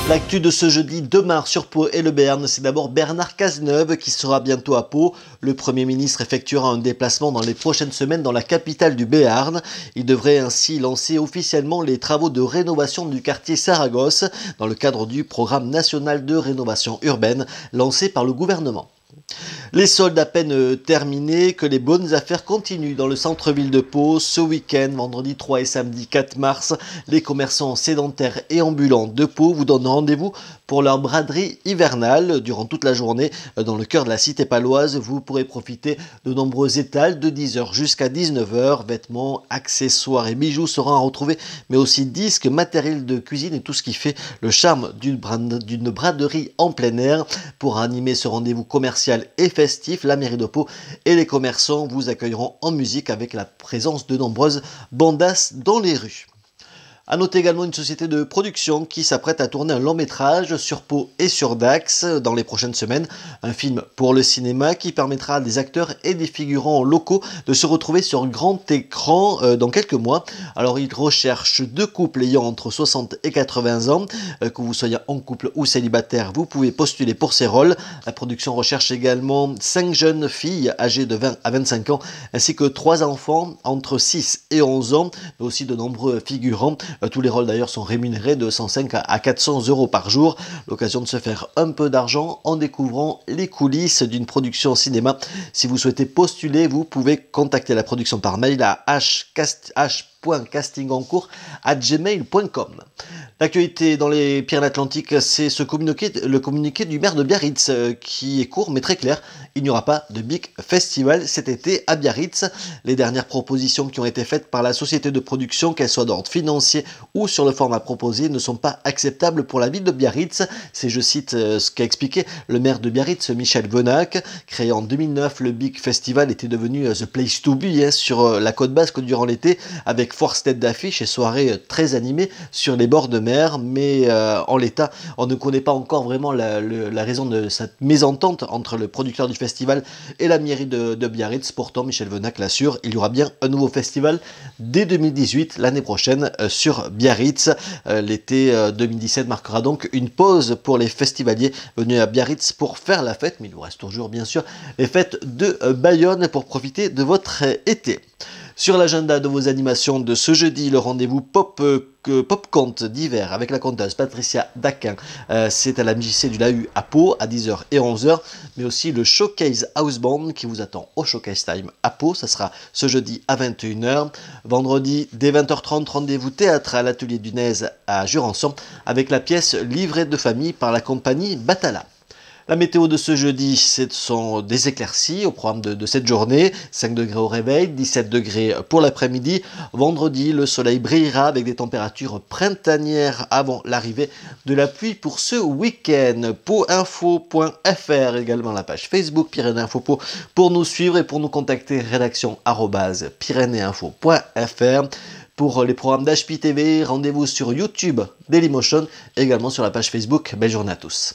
L'actu de ce jeudi 2 mars sur Pau et le Béarn, c'est d'abord Bernard Cazeneuve qui sera bientôt à Pau. Le Premier ministre effectuera un déplacement dans les prochaines semaines dans la capitale du Béarn. Il devrait ainsi lancer officiellement les travaux de rénovation du quartier Saragosse dans le cadre du programme national de rénovation urbaine lancé par le gouvernement. Les soldes à peine terminés, que les bonnes affaires continuent dans le centre-ville de Pau. Ce week-end, vendredi 3 et samedi 4 mars, les commerçants sédentaires et ambulants de Pau vous donnent rendez-vous pour leur braderie hivernale. Durant toute la journée, dans le cœur de la cité paloise, vous pourrez profiter de nombreux étals de 10h jusqu'à 19h. Vêtements, accessoires et bijoux seront à retrouver, mais aussi disques, matériel de cuisine et tout ce qui fait le charme d'une braderie en plein air. Pour animer ce rendez-vous commercial et festif, la mairie de Pau et les commerçants vous accueilleront en musique avec la présence de nombreuses bandas dans les rues. A noter également une société de production qui s'apprête à tourner un long métrage sur Pau et sur Dax dans les prochaines semaines. Un film pour le cinéma qui permettra à des acteurs et des figurants locaux de se retrouver sur grand écran dans quelques mois. Alors ils recherchent deux couples ayant entre 60 et 80 ans. Que vous soyez en couple ou célibataire, vous pouvez postuler pour ces rôles. La production recherche également 5 jeunes filles âgées de 20 à 25 ans ainsi que 3 enfants entre 6 et 11 ans, mais aussi de nombreux figurants. Tous les rôles d'ailleurs sont rémunérés de 105 à 400 € par jour. L'occasion de se faire un peu d'argent en découvrant les coulisses d'une production cinéma. Si vous souhaitez postuler, vous pouvez contacter la production par mail à h.castingencourt@gmail.com. L'actualité dans les Pyrénées-Atlantiques, c'est le communiqué du maire de Biarritz qui est court mais très clair. Il n'y aura pas de Big Festival cet été à Biarritz. Les dernières propositions qui ont été faites par la société de production, qu'elles soient d'ordre financier ou sur le format proposé, ne sont pas acceptables pour la ville de Biarritz. C'est, je cite, ce qu'a expliqué le maire de Biarritz, Michel Venac. Créé en 2009, le Big Festival était devenu the place to be sur la côte basque durant l'été, avec force tête d'affiche et soirées très animées sur les bords de mer, mais en l'état, on ne connaît pas encore vraiment la raison de cette mésentente entre le producteur du festival et la mairie de Biarritz. Pourtant, Michel Venac l'assure, il y aura bien un nouveau festival dès 2018, l'année prochaine, sur Biarritz. L'été 2017 marquera donc une pause pour les festivaliers venus à Biarritz pour faire la fête, mais il nous reste toujours bien sûr les fêtes de Bayonne pour profiter de votre été. Sur l'agenda de vos animations de ce jeudi, le rendez-vous pop conte d'hiver avec la conteuse Patricia Daquin. C'est à la MJC du Lahus à Pau à 10h et 11h, mais aussi le Showcase House Band qui vous attend au Showcase Time à Pau. Ça sera ce jeudi à 21h. Vendredi, dès 20h30, rendez-vous théâtre à l'atelier du Nez à Jurançon avec la pièce Livret de famille par la compagnie Batala. La météo de ce jeudi, ce sont des éclaircies au programme de cette journée. 5 degrés au réveil, 17 degrés pour l'après-midi. Vendredi, le soleil brillera avec des températures printanières avant l'arrivée de la pluie pour ce week-end. Pauinfo.fr, également la page Facebook Pyrénées Info Pau pour nous suivre et pour nous contacter, rédaction@pyrénéinfo.fr. Pour les programmes d'HPTV, rendez-vous sur YouTube Dailymotion, également sur la page Facebook. Belle journée à tous.